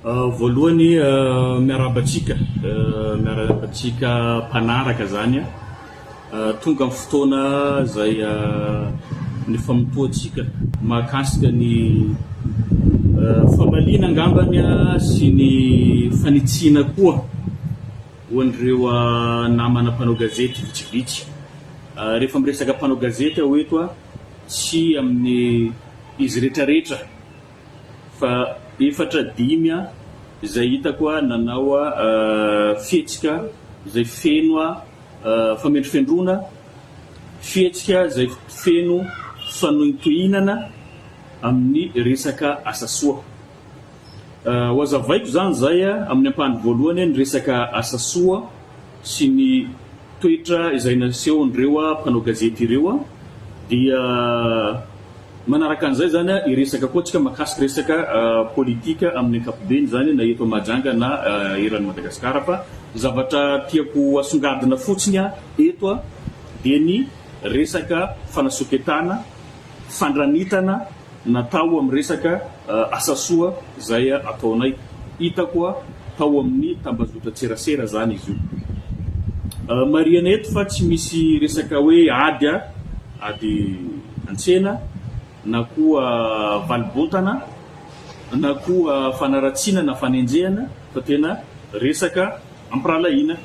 Voalohany miarabatsika mpanaraka zany tonga amin'ny fotoana zay ny famotoantsika mahakasika ny famaliana angambany sy ny fanitsiana koa hoan'ireo namana mpanao gazety vitsivitsy. Rehefa miresaka mpanao gazety aho eto tsy amin'ny izy rehetrarehetra fa efatra dimy izay hitako nanao fihetsika izay feno famendrifendrona, fihetsika izay feno fanoitohinana amin'ny resaka asa soa. Ho azavaiko zany zay amin'ny ampahany voalohany ny resaka asa soa sy ny toetra izay nasehon'ireo mpanao gazety ireo dia manaraka an'izay zany iresaka koa tsika mahakasika resaka politika amin'ny ankapobeny zany na eto Mahajanga na eran'ny Madagasikara, fa zavatra tiako asongadina fotsiny eto dia ny resaka fanasoketana, fandranitana natao amin'ny resaka asa soa izay ataonay. Hitako tao amin'ny tambazotra tserasera zany izy io. Mariana eto fa tsy misy resaka hoe ady antsena na koa valibontana na koa fanaratsiana na fanenjehana, fa tena resaka ampirahalaina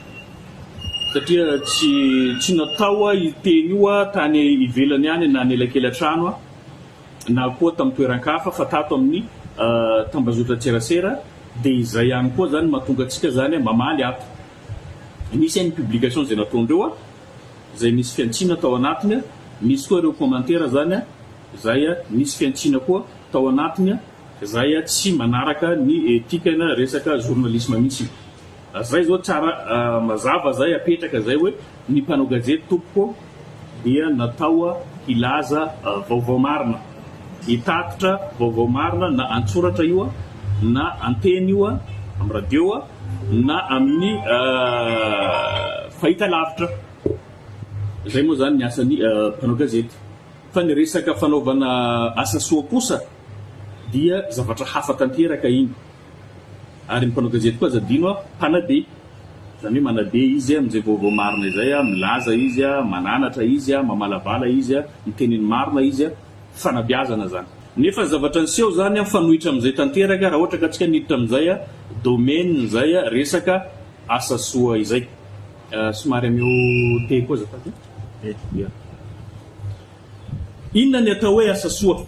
satria tsy natao iteny io tany ivelany any na anelakelan-trano na koa tamin'ny toeran-kafa, fa tato amin'ny tambazotra tserasera. Dia izay ihany koa zany mahatonga antsika zany mamaly ato. Misy any publication zay nataondreo izay misy fiantsina tao anatiny, misy koa ireo commentaire zany izay misy fiantsina koa tao anatiny, izay tsy manaraka ny etika na resaka journalisme mihitsy. Zay zao tsara mazava zay apetraka zay hoe ny mpanao gazety tompoko dia natao ilaza vaovao marina, hitatitra vaovao marina na antsoratra io na anteny io amin'ny radio na amin'ny fahita lavitra. Zay moa zany ny asan'ny mpanao gazety. Fa ny resaka fanaovana asa soa kosa dia zavatra hafa tanteraka iny, ary ny mpanao gazety koa ADINO mpanabe, zany hoe manabe izy amin'izay vaovao marina izay, milaza izy, mananatra izy, mamalavala izy, miteneny marina izy, fanabiazana zany. Nefa zavatra niseho zany fanohitra amin'izay tanteraka raha ohatra ka tsika niditra amin'izay domaine zay resaka asa soa izay. Somary ameo te koa zafady. Inona ny atao hoe asa soa?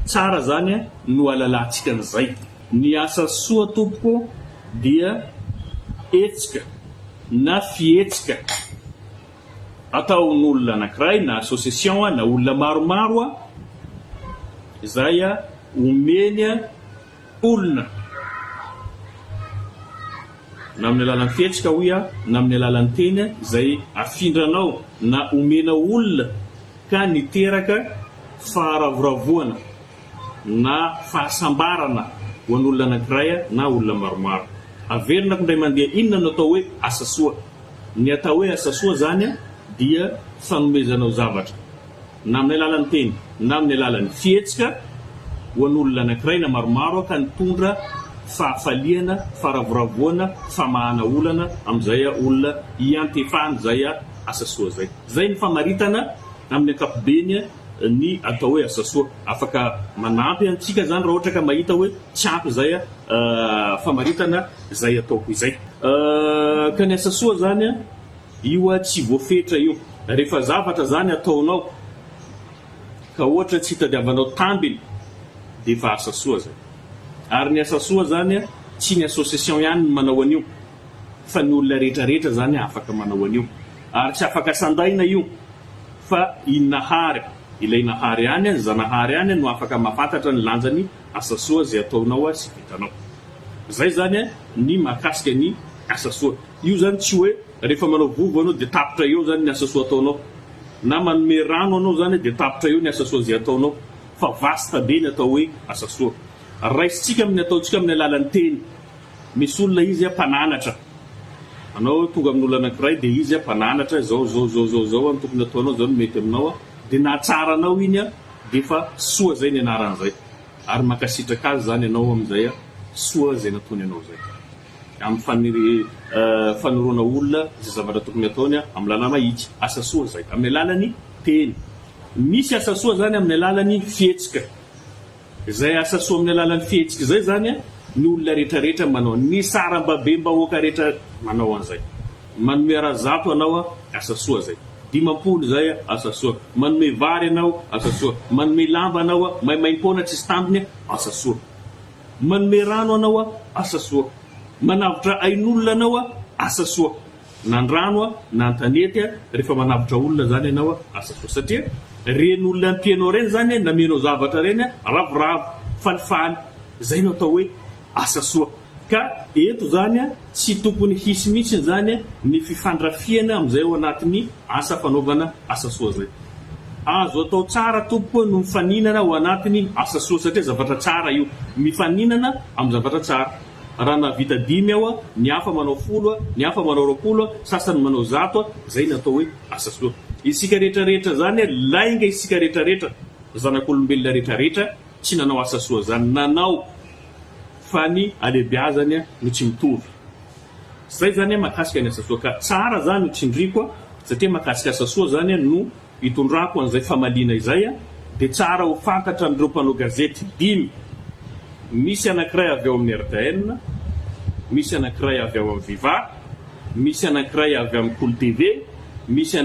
Tsara zany no alalantsika an'izay. Ny asa soa tompoko dia etsika na fihetsika ataon'olona anankiray na association na olona maromaro izay omeny olona na amin'ny alalan'ny fihetsika na amin'ny alalan'ny teny izay afindranao na omena olona ka niteraka faharavoroavoana na fahasambarana ho an'olona anankiray na olona maromaro. Averina kundray mandeha inona no atao hoe asa soa. Ny atao hoe asa soa zany dia fanomezanao zavatra na amin'ny alalan'ny teny na amin'ny alalan'ny fihetsika ho an'olona anankiray na maromaro ka nitondra fahafaliana, faharavoroavoana, famahana olana amin'izay olona iantefany zay asa soa zay. Zay ny famaritana amin'ny ankapobeny ny atao hoe asa soa. Afaka manampy antsika zany raha ohatra ka mahita hoe tsy ampy zay famaritana zay ataoko izay. Ka ny asa soa zany io tsy voafetra io. Rehefa zavatra zany ataonao ka ohatra tsy hitadiavanao tambiny dia efa asa soa zay. Ary ny asa soa zany tsy ny association ihany no manao an'io, fa ny olona rehetrarehetra zany afaka manao an'io. Ary tsy afaka sandaina io, fa inahary, ilay nahary ihany, zanahary ihany no afaka mahafantatra ny lanjany asa soa zay ataonao sy vitanao. Zay zany ny mahakasika ny asa soa. Io zany tsy hoe rehefa manao vovo anao dia tapitra eo zany ny asa soa ataonao, na manome rano anao zany dia tapitra eo ny asa soa zay ataonao, fa vasta be ny atao hoe asa soa. Raisitsika amin'ny ataontsika amin'ny alalan'ny teny. Misy olona izy mpananatra, anao tonga amin'ny olona anankiray dia izy mpananatra zao ny tokony ataonao, zao no mety aminao, dia nahatsaranao iny dia efa soa zay ny anaran'izay. Ary makasitraka azy zany ianao amin'izay soa zay nataony ianao zay amin'ny fanorona olona zay zavatra tokony ataony amin'ny lalana mahitsy. Asa soa zay amin'ny alalany teny. Misy asa soa zany amin'ny alalany fihetsika. Zay asa soa amin'ny alalany fihetsika zay zany ny olona rehetrarehetra manao, ny saram-babem-bahoaka rehetra manao an'izay. Manome razato anao asa soa zay. 50 zay asa soa. Manome vary anao asa soa. Manome lamba anao maimaim-poana tsy stampiny asa soa. Manome rano anao asa soa. Manavitra ain'olona anao asa soa. Nan-drano nan-tanety rehefa manavitra olona zany anao asa soa. Satria reny olona ampianao reny zany namenao zavatra reny ravoravo falifaly zay no atao hoe asa soa. Ka eto zany tsy tokony hisy mihitsy zany ny fifandrafiana amin'izay ao anatin'ny asa fanaovana asa soa zay. Azo atao tsara tompo no mifaninana ao anatin'ny asa soa satria zavatra tsara io. Mifaninana amin'ny zavatra tsara. Raha navita 5 ao ny hafa manao 10, ny hafa manao 20, sasany manao 100, zay natao hoe asa soa. Isika rehetrarehetra zany lainga isika rehetrarehetra zanak'olombelona rehetrarehetra tsy nanao asa soa zany, nanao fa ny alehibiazany no tsy mitovy. Zay zany mahakasika ny asa soa. Ka tsara zany no tsindriko satria mahakasika asa soa zany no hitondrako an'izay famaliana izay dia tsara ho fantatra amin'ireo mpanao gazety 5. Misy anankiray avy ao amin'ny RTN, misy anankiray avy ao amin'ny Viva, misy anankiray avy amin'ny Cool TV, misy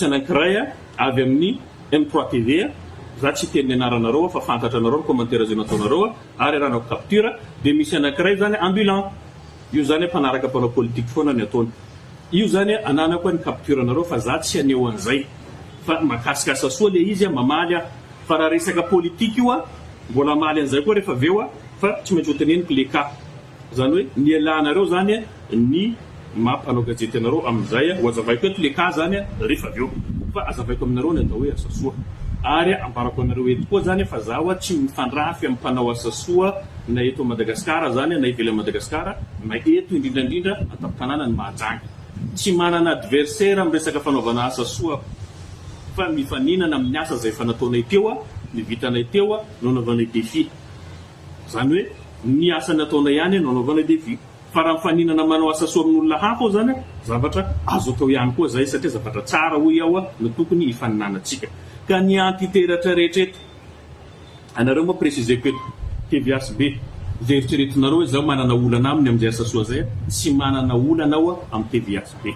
anankiray avy amin'ny M3 TV. Za tsy teny anaranareo fa fantatra anareo commentaire zay nataonareo ary ranao capture. Dia misy anankiray zany ambulant. Io zany mpanaraka mpanao politika foana ny ataony. Io zany ananako ny capture anareo fa za tsy aneo an'izay. Fa mahakasika asa soa le izy mamaly fa raha resaka politika io mbola maly an'izay koa rehefa aveo fa tsy maintsy hoteneniko le ka. Zany hoe ny elanareo zany ny mampanao gazety anareo amin'izay ho azavaiko eto le ka zany rehefa aveo. Fa azavaiko aminareo ny atao hoe asa soa. Ary ambarako anareo eto koa zany fa zaho tsy mifandrafy amin'ny mpanao asa soa na eto Madagasikara zany na ivelany Madagasikara na eto indrindrandrindra atao-tanàna ny mahajanga. Tsy manana adversaire amin'ny resaka fanaovana asa soa fa mifaninana amin'ny asa zay fanataonay teo, ny vitanay teo no nanaovanay défi. Zany hoe ny asa nataonay ihany no nanaovanay défi. Fa raha mifaninana manao asa soa amin'olona hafa zany zavatra azo atao ihany koa zay satria zavatra tsara hoy ao no tokony hifaninanantsika. Ka ny antiteratra rehetra anareo moa préciseko eto TVHB zay eritreretinareo hoe zaho manana olana aminy amin'izay asa soa zay, tsy manana olana ao amin'ny TVHB,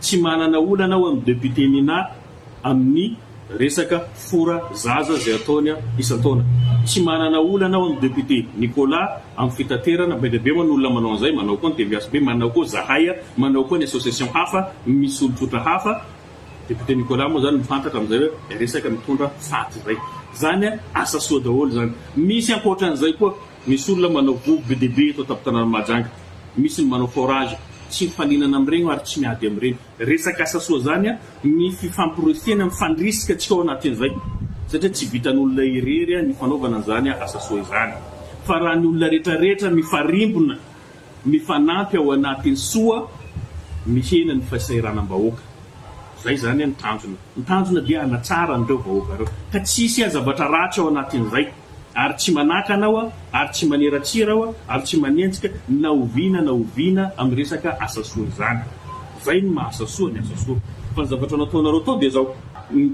tsy manana olana ao amin'ny député Nina amin'ny resaka fora zaza zay ataony isan-taona, tsy manana olana ao amin'ny député Nicolas amin'ny fitaterana be man'olona manao an'izay, manao koa ny TVHB, manao koa Zahay, manao koa ny association hafa misy olotrotra hafa. Député Nicolas moa zany mifantatra amin'izay hoe resaka mitondra faty zay. Zany asa soa daholo zany. Misy ankoatran'izay koa misy olona manao vovo be dehibe eto an-tanàna Mahajanga, misy ny manao forage, tsy mifaninana amin'ireny ary tsy miady amin'ireny. Resaka asa soa zany ny fifampirofena mifandrisika tsika ao anatin'izay satria tsy vitan'olona irery ny fanaovana zany asa soa izany. Fa raha ny olona rehetrarehetra mifarimbona mifanampy ao anatin'ny soa mihena ny fahasahiranam-bahoaka. Zay zany ny tanjona. Ny tanjona dia anatsara an'ireo vahoaka ireo. Ka tsisy zavatra ratsy ao anatin'izay. Ary tsy manaka anao ary tsy maneratsira ao ary tsy manenjika na oviana amin'ny resaka asa soa izany. Zay ny mahasa soa ny asa soa. Fa ny zavatra nataonareo tao dia zao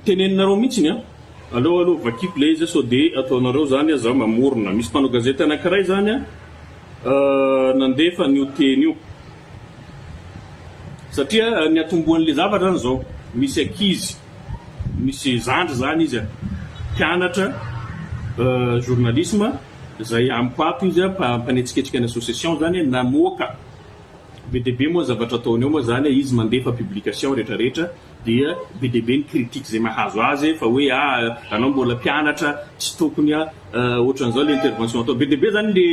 teneninareo mihitsy allo vakiky le izy so dia ataonareo zany zaho mamorona. Misy mpanao gazety anankiray zany nandefa ny teny io satria ny atomboan'le zavatra zany zao misy ankizy, misy zandry zany izy mpianatra journalisme zay ampato izy mpanetsiketsika ny association zany namoaka be dehibe moa zavatra ataony eo moa zany izy mandefa publication rehetrarehetra dia be dehibe ny critique zay mahazo azy fa hoe anao mbola mpianatra tsy tokony ohatran'izao le intervention atao be dehibe zany le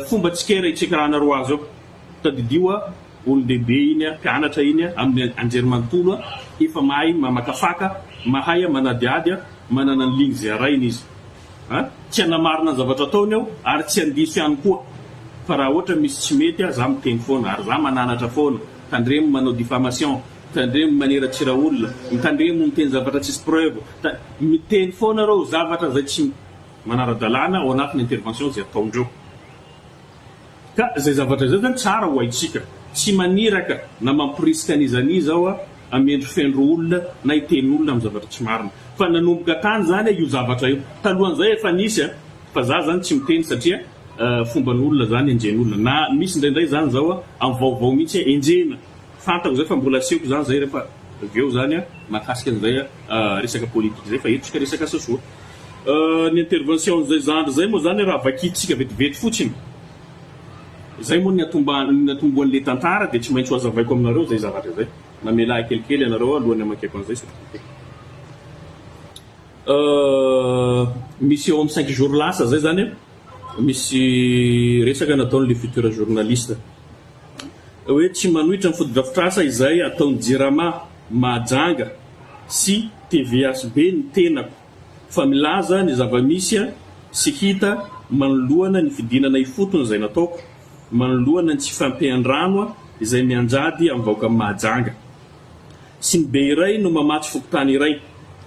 fomba tsikera itsekarana roa azy ao tadidio olon-dehibe iny mpianatra iny amin'ny anjerimanontolo efa mahay mamakafaka mahay manadiady manana ny ligny zay arainy izy tsy anamarina zavatra ataony ao ary tsy andiso ihany koa fa raha ohatra misy tsy mety za miteny foana ary za mananatra foana tandremo manao diffamation, tandremo maneratsira olona, tandremo miteny zavatra tsisy preuve, miteny foana reo zavatra zay tsy manara-dalàna ao anatin'ny intervention zay ataondreo. ka zay zavatra zay zany tsara ho haitsika tsy maniraka na mampirisika an'izany zao amendry fendro olona na iteny olona amin'ny zavatra tsy marina fa nanomboka tany zany io zavatra io talohan'izay efa nisy fa za zany tsy miteny satria fomban'olona zany enjen'olona na misy indraindray zany zao amin'ny vaovao mihitsy enjena fantako zay fa mbola aseko zany zay rehefa aveo zany mahakasika an'izay resaka politika zay fa eto resaka asa soa ny intervention zay zandry zay moa zany raha vakitsika vetivety fotsiny zay moa ny atomboan'le tantara dia tsy maintsy ho azavaiko aminareo zay zavatra zay mamelahy kelikely anareo alohany amakeko an'izay misy eo amin'ny 5 jours lasa zay zany misy resaka nataon'le futur journaliste hoe tsy manohitra ny fotodrafitrasa izay ataony jirama mahajanga sy TVSB ny tenako fa milaza ny zavamisy sy hita manoloana ny fidinana ifotony izay nataoko manoloana ny tsy fampian-drano izay mianjady amin'ny vahoaka mahajanga sy ny be iray no mamatsy fokotany iray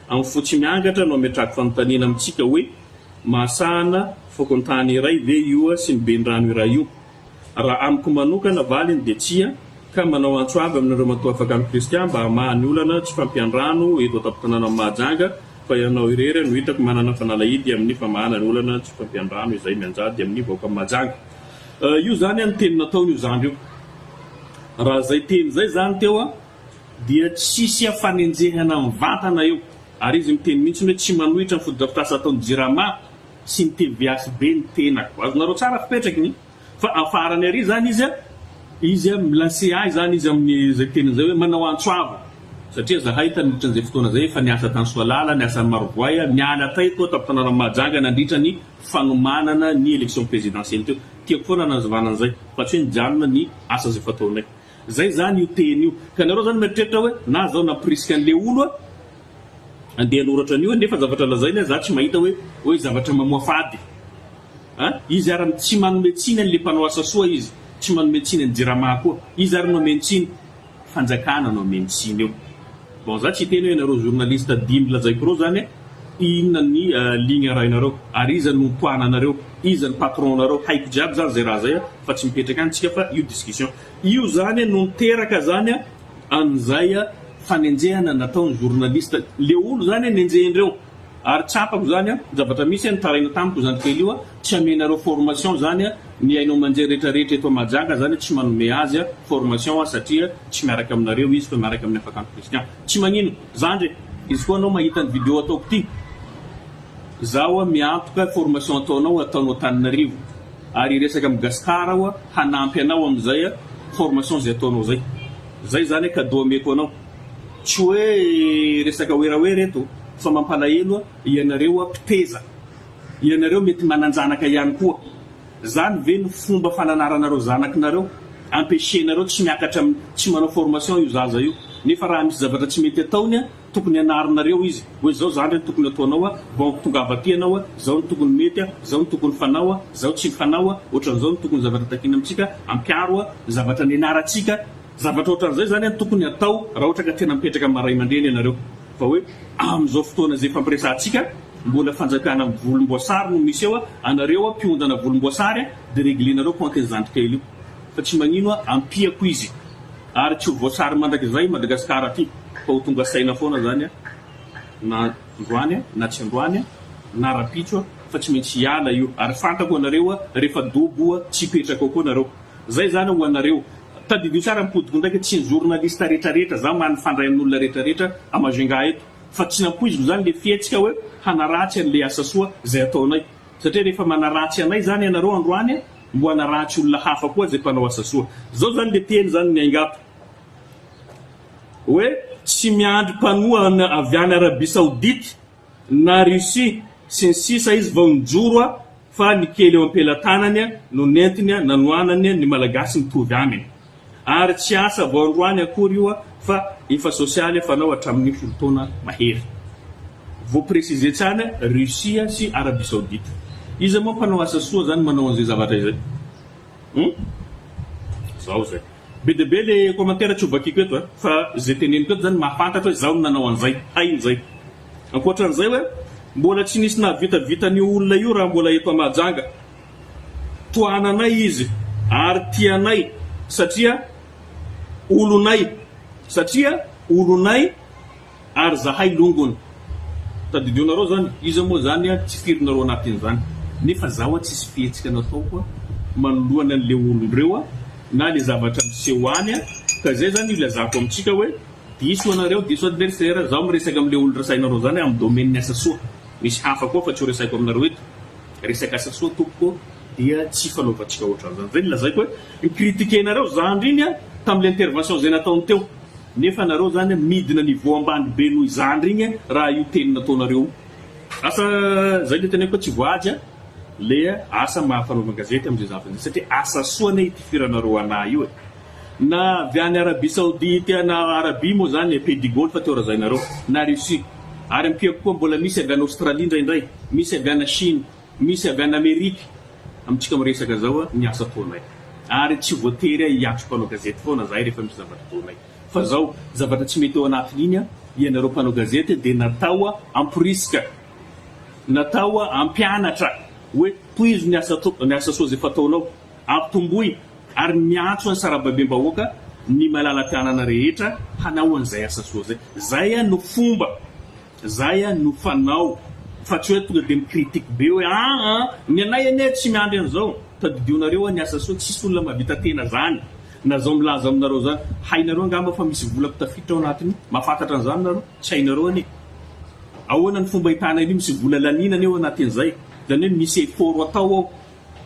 amin'ny fotsy miangatra no ametrako fanontaniana amintsika hoe mahasahana fokontany iray ve io sy ny ben-drano iray io raha amiko manokana valiny dia tsia ka manao antsoavy aminareo matoa Afakandro Kristian mba hamahany olana tsy fampian-drano eto atapon-tanàna mahajanga fa ianao irery no hitako manana fanalahidy amin'ny famahana ny olana tsy fampian-drano izay mianjady amin'ny vahoaka mahajanga io zany ny teny nataony io zandry io raha zay teny zay zany teo dia tsisy afanenjehana amin'ny vatana io ary izy miteny mihitsy hoe tsy manohitra ny fotodrafitrasa ataony jirama sy ny TVSB ny tenako azonareo tsara fipetraky ny fa afarany ary zany izy milase zany izy amin'ny zay teny zay hoe manao antsoavo satria zahay tanidritra an'izay fotoana zay efa niasa tany Soalala niasa ny Marovoay niala tay koa tapon-tanàna mahajanga nandritra ny fanomanana ny élection présidentielle teo tiako foana nazavana an'izay fa tsy hoe nijanona ny asa zay fataonay zay zany io teny io ka nareo zany mieritreritra hoe na zao nampirisika an'le olo andeha noratra an'io nefa zavatra lazaina za tsy mahita hoe zavatra mamoafady izy ary tsy manometsiny an'le mpanao asa soa izy tsy manometsiny ny jirama koa izy ary nometsiny fanjakana no mentsiny eo bon za tsy teny hoe nareo journaliste dimy lazaiko reo zany inona ny ligne arainareo ary iza no toananareo iza ny patron nareo haiko jiaby zany zay raha zay fa tsy mipetraka antsika fa io discussion io zany no niteraka zany an'izay fanenjehana nataony journaliste le olo zany nenjehendreo ary tsapako zany zavatra misy nitaraina tamiko zany kely io tsy amenareo formation zany ny ainao manjery rehetrarehetra eto majanga zany tsy manome azy formation satria tsy miaraka aminareo izy fa miaraka amin'ny Afakandro Kristian tsy magnino zandry izy koa anao mahita ny vidéo ataoko ty zaho miantoka formation ataonao Tananarivo ary resaka Madagascar hanampy anao amin'izay formation zay ataonao zay zany cadeau ameko anao tsy hoe resaka oeraoera eto fa mampalahelo ianareo mpiteza ianareo mety mananjanaka ihany koa zany ve ny fomba fananaranareo zanakinareo ampeshenareo tsy miakatra tsy manao formation io zaza io nefa raha misy zavatra tsy mety ataony tokony anarinareo izy hoe zao zany tokony ataonao bon tongava ty anao zao ny tokony mety zao ny tokony fanao zao tsy fanao ohatran'izao ny tokony zavatra takina amintsika ampiaro zavatra nianaratsika zavatra ohatran'izay zany tokony atao raha ohatra ka tena mipetraka maray mandreny ianareo fa hoe amin'izao fotoana zay fampiresantsika mbola fanjakana volomboasary no misy eo anareo mpiondana volomboasary dia réglenareo compte zandrikely io fa tsy magnino ampiako izy ary tsy ho voasary mandrakizay Madagasikara aty fa ho tonga saina foana zany na androany na tsy androany na rapitso fa tsy maintsy hiala io ary fantako anareo rehefa dobo tsy petraka koa anareo zay zany ho anareo tadidio tsara mipodiko ndraiky tsy ny journaliste rehetrarehetra za manifandray amin'olona rehetrarehetra amazenga eto fa tsy nampoiziko zany le fietsika hoe hanaratsy an'le asa soa zay ataonay satria rehefa manaratsy anay zany ianareo androany mbo hanaratsy olona hafa koa zay mpanao asa soa zao zany le teny zany ny aingato hoe tsy miandry mpanoa avy any Arabie Saoudite na Russie sy ny sisa izy vao nijoro fa ny kely eo ampelantanany no nentiny nanoanany ny malagasy mitovy aminy ary tsy asa vao androany akory io fa efa sosialy fanao hatramin'ny fotoana mahery vao préciser tsara Russie sy Arabie Saoudite izy moa mpanao asa soa zany manao an'izay zavatra izay zao zay be de be le commentaire tsy ovakiko eto fa zay teneniko eto zany mahafantatra hoe zaho nanao an'izay hain'izay ankoatran'izay hoe mbola tsy nisy nahavitavita ny olona io raha mbola eto Mahajanga toananay izy ary tianay satria olonay ary zahay longony tadidionareo zany izy moa zany tsy firinareo anatin'izany nefa zaho tsisy fihetsika natao koa manoloana an'le olondreo na le zavatra miseho any ka zay zany ilazako amintsika hoe diso anareo diso adversaire zaho miresaka am'le olo resainareo zany amin'ny domaine asa soa misy hafa koa fa tsy ho resaiko aminareo eto resaka asa soa tompoko dia tsy fanaovantsika ohatran'izany zay lazaiko hoe mikritikenareo zandry iny tamin'le intervention zay nataony teo nefa nareo zany midina niveau ambany be noho izandry igny raha io teny nataonareo asa zay le teneko tsy voaja le asa mahafanaovana gazety am'izay zavatra satria asa soa ne itifiranareo anahy io na viany Arabie Saoudite na Arabie moa zany pedigol fa teo razainareo na Russie ary ampiako koa mbola misy avy any Australie indraindray misy avy any Chine misy avy any Amerika amitsika miresaka zao ny asa ataonay ary tsy voatery hiatro mpanao gazety foana zahay rehefa misy zavatra ataonay fa zao zavatra tsy mety ao anatiny iny ianareo mpanao gazety dia natao ampirisika natao ampianatra hoe toizo ny asa soa zay fataonao ampitomboy ary miantso ny sarababem-bahoaka ny malala-pianana rehetra hanao an'izay asa soa zay no fomba zay no fanao fa tsy hoe tonga dia mikritike be hoe ny anay ane tsy miandry an'izao tadidionareo ny asa soa tsisy olona mahavita tena zany na zao milaza aminareo zany hainareo angamba fa misy vola pitafitra ao anatiny mahafantatra an'izany nareo tsy hainareo ani ahoana ny fomba hitana iny misy vola laninany eo anatin'izay zany hoe misy effort atao ao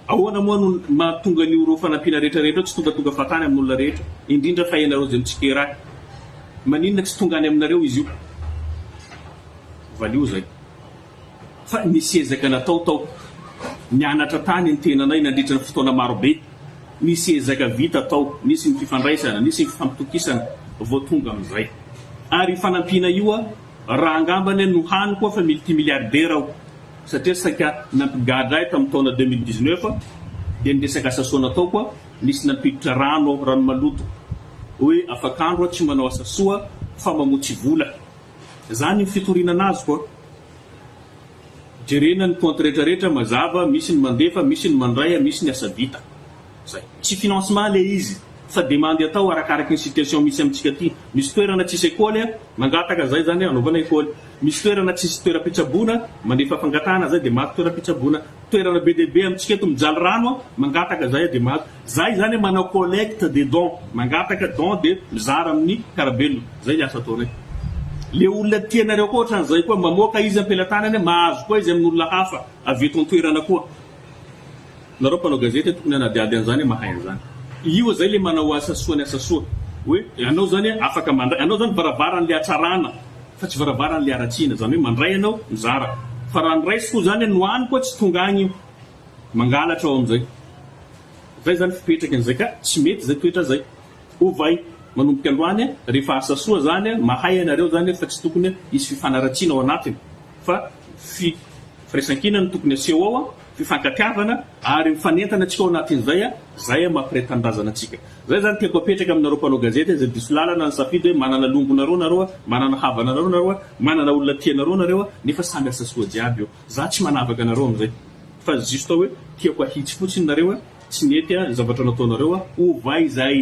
ahoana moa no mahatonga ny oro fanampiana rehetrarehetra tsy tonga fatany amin'olona rehetra indrindra fa ianareo zay mitsikera maninona tsy tonga any aminareo izy io valio zay fa nisy ezaka natao tao nianatra tany ny tenanay nandritra ny fotoana marobe nisy ezaka vita tao nisy ny fifandraisana nisy ny fifampitokisana vao tonga amin'izay ary fanampiana io raha angambany no hany koa fa multimilliardaire ao satria saka nampigadray tamin'ny taona 2019 dia niresaka asa soa natao koa nisy nampiditra rano maloto hoe Afakandro tsy manao asa soa fa mamotsy vola zany ny fitorinana azy koa jerena ny compte rehetrarehetra mazava misy ny mandefa misy ny mandray misy ny asa vita zay tsy financement le izy fa demande atao arakaraky ny situation misy amintsika aty misy toerana tsisy école mangataka zay zany anaovana école misy toerana tsisy toeram-pitsaboana mandefa fangatana zay dia maty toeram-pitsaboana toerana be dia be amintsika eto mijaly rano mangataka zay dia maty zay zany manao collecte des dons mangataka don dia mizara amin'ny karabelona zay asa ataonay le olona tianareo koa ohatran'izay koa mamoaka izy ampelantanany mahazo koa izy amin'olona hafa avy eto toerana koa nareo mpanao gazety tokony anadiady an'izany mahay an'izany io zay le manao asa soa ny asa soa hoe anao zany afaka mandray anao zany varavaran'le atsarana fa tsy varavaran'le aratsiana zany hoe mandray anao mizara fa raha niraisy koa zany no any koa tsy tonga agny io mangalatra ao amin'izay zay zany fipetraka an'izay ka tsy mety zay toetra zay ovay manomboka androany rehefa asa soa zany mahay anareo zany fa tsy tokony isy fifanaratsiana ao anatiny fa firaisan-kina no tokony aseho ao fifankatiavana ary mifanentana atsika ao anatin'izay zay mampiray-tanindrazana atsika zay zany tiako apetraka aminareo mpanao gazety zay diso lalana ny safidy hoe manana longonareo nareo manana havanareo nareo manana olona tianareo nareo nefa samy asa soa jiaby eo za tsy manavaka anareo amin'izay fa juste hoe tiako ahitsy fotsiny nareo tsy nety zavatra nataonareo ovay zay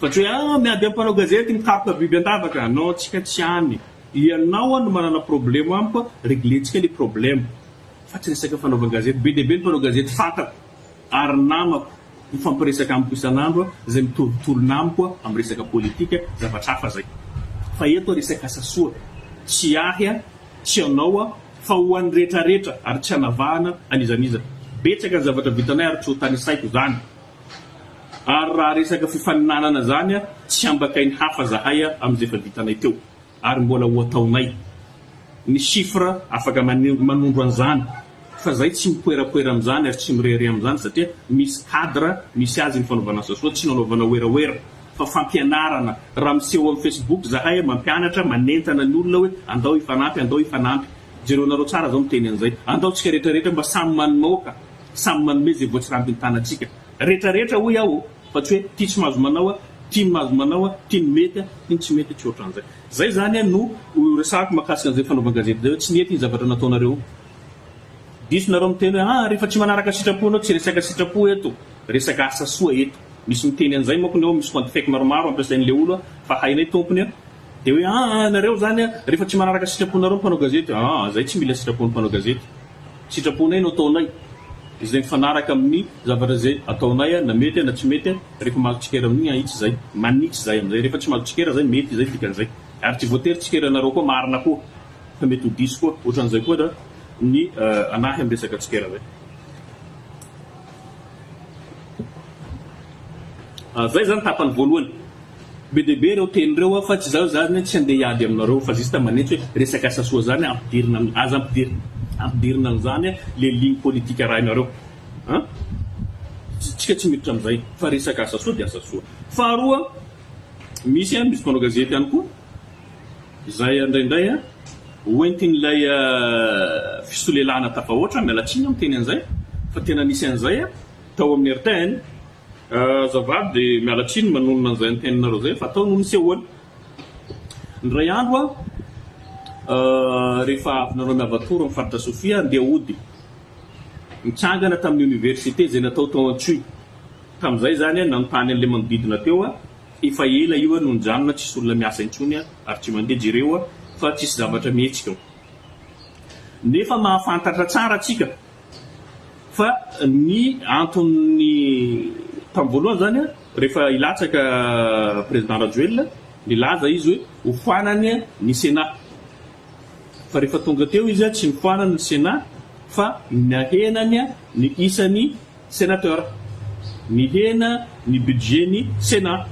fa tsy hoe miady ampanao gazety mikapoka biby andavaka non tsika tsy any ianao no manana problème amiko réglentsika le problème fa tsy resaka fanaovana gazety be dia be ny mpanao gazety fantako ary namako mifampiresaka amiko isan'andro zay mitovitolona amiko amin'ny resaka politika zavatra hafa zay fa eto resaka asa soa tsy ahy tsy anao fa ho an'ny rehetrarehetra ary tsy hanavahana anizaniza betsaka ny zavatra vitanay ary tsy ho tany saiko zany ary raha resaka fifaninanana zany tsy ambakainy hafa zahay amin'izay efa vitanay teo ary mbola ho ataonay ny chiffre afaka manondro an'izany fa zay tsy mipoerapoera amin'izany ary tsy mirery amin'izany satria misy cadre misy azy ny fanaovana asa soa tsy nanaovana oeraoera fa fampianarana raha miseho amin'ny Facebook zahay mampianatra manentana ny olona hoe andao ifanampy jereo nareo tsara zao miteny an'izay andao tsika rehetrarehetra mba samy manoka samy manome zay voatsirampy ny tanatsika rehetrarehetra hoy aho fa tsy hoe tia tsy mahazo manao tia mahazo manao tia mety tia tsy mety tsy ohatran'izay zay zany no resako makasika an'izay fanaovana gazety zay hoe tsy nety ny zavatra nataonareo diso nareo miteny hoe rehefa tsy manaraka sitrapo anao tsy resaka sitrapo eto resaka asa soa eto misy miteny an'izay manko neo misy quantifique maromaro ampiasain'le olo fa hainay tompony dia hoe nareo zany rehefa tsy manaraka sitraponareo mpanao gazety zay tsy mila sitrapony mpanao gazety sitraponay no ataonay izay mifanaraka amin'ny zavatra zay ataonay na mety na tsy mety rehefa mago tsikera amin'igny itsy zay manitsy zay am'izay rehefa tsy mago tsikera zay mety zay dikan'izay ary tsy voatery tsikeranareo koa marina koa fa mety ho diso koa ohatran'izay koa da ny anahy amin'ny resaka tsikera zay zay zany tapany voalohany be dia be reo tenireo fa tsy zaho zany tsy andeha hiady aminareo fa zista manetsy hoe resaka asa soa zany ampidirina aza ampidirina an'izany le ligne politika rahanareo tsika tsy miditra amin'izay fa resaka asa soa dia asa soa faharoa misy mpanao gazety ihany koa izay indraindray hoentin'ilay fisolelana tafahoatra mialatsiny miteny an'izay fa tena nisy an'izay tao amin'ny RTN zavady dia mialatsiny manonona an'izay anteninareo zay fa atao noho ny sehoany ndray andro rehefa avinareo miavatoro amin'ny faritra Sofia andeha ody mitsangana tamin'ny université zay natao tao Antsoy tamin'izay zany nanontany an'ilay manodidina teo efa ela io no nijanona tsisy olona miasa intsony ary tsy mandeha jereo fa tsisy zavatra mihetsika nefa mahafantatra tsara atsika fa ny antony tamin'ny voalohany zany rehefa ilatsaka président Rajoelina nilaza izy hoe hofanany ny Sénat fa rehefa tonga teo izy tsy nifoanany ny Sénat fa nahenany ny isan'ny sénateur nihena ny budget ny Sénat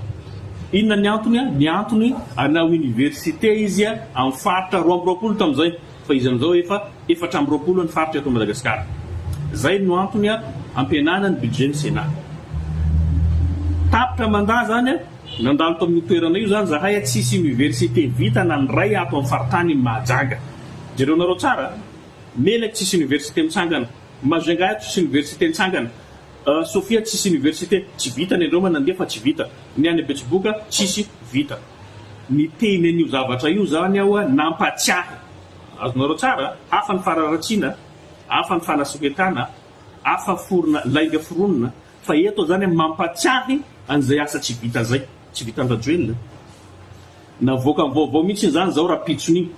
inona ny antony ana université izy amin'ny faritra 20 tamin'izay fa izy amin'izao efa 420 ny faritra eto Madagasikara zay no antony ampianana ny budget ny Sénat tapitra mandaa zany nandalo tamin'ny toerana io zany zahay tsisy université vita na ndray ato amin'ny faritany Mahajanga jereo nareo tsara Melaky tsisy université mitsangana Majunga tsisy université mitsangana Sofia tsisy université tsy vita ny andreo manandeha fa tsy vita ny any Betsiboka tsisy vita ny teny an'io zavatra io zany nampatsiahy azonareo tsara hafa ny FANARATSIANA hafa ny fanasoketana hafa forona lainga foronina fa eto zany mampatsiahy an'izay asa tsy vita zay tsy vita Rajoelina navoaka vaovao mihitsy zany zao raha pitsony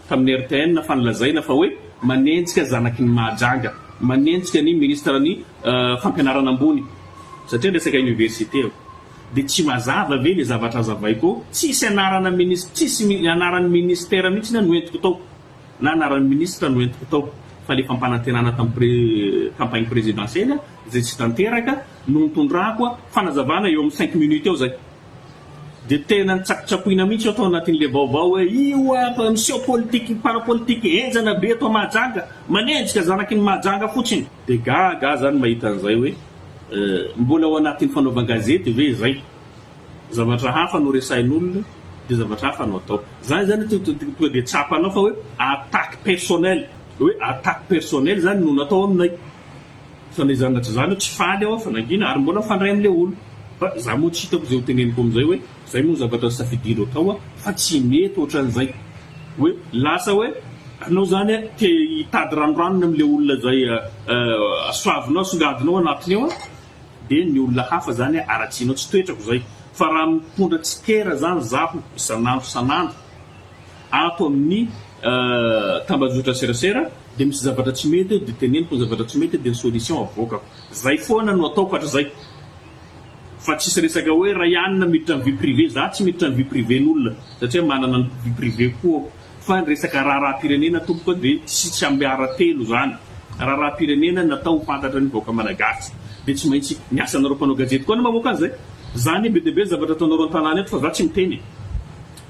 tamin'ny RTN fa nilazaina fa hoe manenjika zanaky ny Mahajanga manenjika ny ministra ny fampianarana ambony satria resaka université dia tsy mazava ve le zavatra azavaiko tsisy tsisy anaran'ny ministère mihitsy no entiko tao na anaran'ny ministra no entiko tao fa le fampanantenana tamin'ny campagne présidentielle zay tsy tanteraka no nitondrako fanazavana eo amin'ny 5 minutes eo zay dia tena nitsakotsakoina mihitsy atao anatin'le vaovao hoe io monsieur politique parapolitique enjana be eto Mahajanga manenjika zanaky ny Mahajanga fotsiny dia gaga zany mahita an'izay hoe mbola ao anatin'ny fanaovan-gazety ve zay zavatra hafa no resain'olona dia zavatra hafa no atao zany tonga dia tsapanao fa hoe attaque personnelle hoe attaque personnelle zany no natao aminay fa ny zanatra zany tsy faly aho fa nangina ary mbola mifandray amin'le olo fa za moa tsy hitako zay ho teneniko amin'izay hoe zay moa zavatra safidiro atao fa tsy mety ohatran'izay hoe lasa hoe anao zany te hitady ranoranona amin'le olona zay soavinao songadinao anatiny eo dia ny olona hafa zany aratsianao tsy toetrako zay fa raha mitondra tsikera zany zaho isanandro ato amin'ny tambazotra serasera dia misy zavatra tsy mety dia teneniko zavatra tsy mety dia ny solution avoakako zay foana no ataoko hatrazay fa tsisy resaka hoe raha ianina miditra ny vie privé za tsy miditra ny vie privé n'olona satria manana ny vie privé koa fa ny resaka raharaha-pirenena tompoka dia tsy ambiara telo zany raharaha-pirenena natao fantatra ny vahoaka malagasy dia tsy maintsy niasanareo mpanao gazety koa ny mamoaka an'izay zany be dia be zavatra ataonareo an-tanàna eto fa za tsy miteny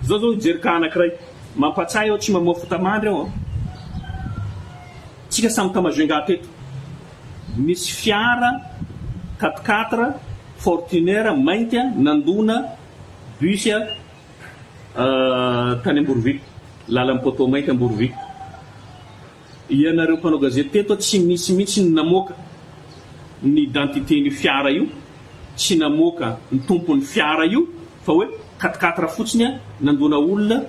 zao hijerika anankiray mampatsay aho tsy mamoa fotamandry aho tsika samy tamajunga teto misy fiara 4x4 Fortunaire mainty nandona bus tany Amboroviko lala poteau mainty Amboroviko ianareo mpanao gazety teto tsy misy mihitsy ny namoaka ny identité ny fiara io tsy namoaka ny tompon'ny fiara io fa hoe 4x4 fotsiny nandona olona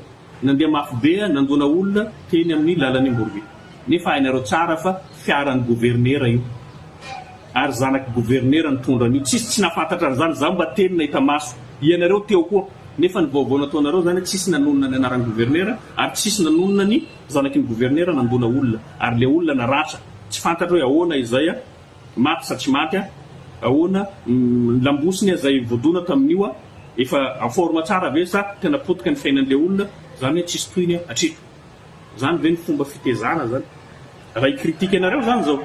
nandeha mafy be nandona olona teny amin'ny lalany Amboroviko nefa hainareo tsara fa fiaran'ny gouverneur io ary zanaky gouverneur nitondra an'io tsy nafantatra zany za mba teny nahita maso ianareo teo koa nefa ny vaovao nataonareo zany tsisy nanonona ny anaran'ny gouverneur ary tsisy nanonona ny zanaky ny gouverneur nandona olona ary le olona naratra tsy fantatra hoe ahoana izay maty sa tsy maty ahoana lambosiny zay voadona tamin'io efa informa tsara ve sa tena potika ny fiainan'le olona zany hoe tsisy toiny atrito zany ve ny fomba fitezana zany raha ikritike anareo zany zao